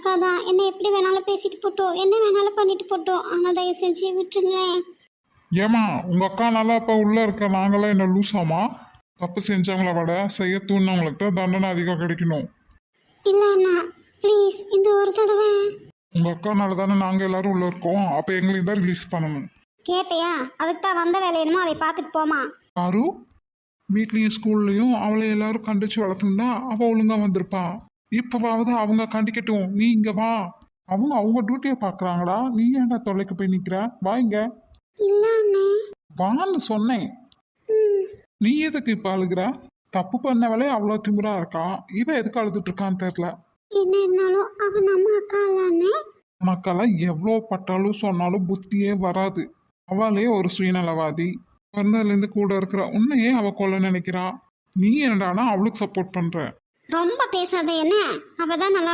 அக்கா தான். என்ன எப்படி வேணாலும் பேசிட்டு போட்டோம், என்ன வேணாலும் பண்ணிட்டு போட்டோம். ஆனால் தயவு செஞ்சு விட்டுருங்க. ஏமா உங்க அக்கா நல்லா இப்ப உள்ள இருக்க நாங்களாம் என்ன லூசாமா? தப்பு செஞ்சவங்கள விட செய்ய தூண்டினவங்களுக்கு தான் தண்டனை அதிகம் கிடைக்கணும். இல்லை அண்ணா, ப்ளீஸ் இந்த ஒரு தடவை. உங்க அக்கானால தானே நாங்க எல்லாரும் உள்ள இருக்கோம். அப்ப எங்களையும் தான் ரிலீஸ் பண்ணணும். கேட்டையா? அதுக்கு தான் வந்த வேலை என்னமோ அதை பார்த்துட்டு போமா. யாரு வீட்லயும் ஸ்கூல்லையும் அவளை எல்லாரும் கண்டிச்சு வளர்த்துருந்தா அவ ஒழுங்கா வந்திருப்பா. இப்பவாவது அவங்க கண்டிக்கட்டும், நீ இங்க வா. அவங்க அவங்க டியூட்டியை பாக்குறாங்கடா, நீ ஏன்டா தொலைக்கு போய் நிக்கிற? வா இங்க. இல்லை அண்ணே. வான்னு சொன்னேன். ம். நீ எதுக்கு இப்ப அழுகுற? தப்பு பண்ணவளே அவ்வளோ திமிரா இருக்கா, இவ எதுக்கு அழுதுட்டு இருக்கான்னு தெரியல. என்ன இருந்தாலும் அவன் நம்ம அக்கா இல்லை அண்ணே. உனக்கெல்லாம் எவ்வளோ பட்டாலும் சொன்னாலும் புத்தியே வராது. அவளே ஒரு சுயநலவாதி. பிறந்ததுலேருந்து கூட இருக்கிற உன்னையே அவ கொல்ல நினைக்கிறா. நீ என்னடானா அவளுக்கு சப்போர்ட் பண்ற. ரொம்ப பேசாத என்ன. அவ தான் நல்லா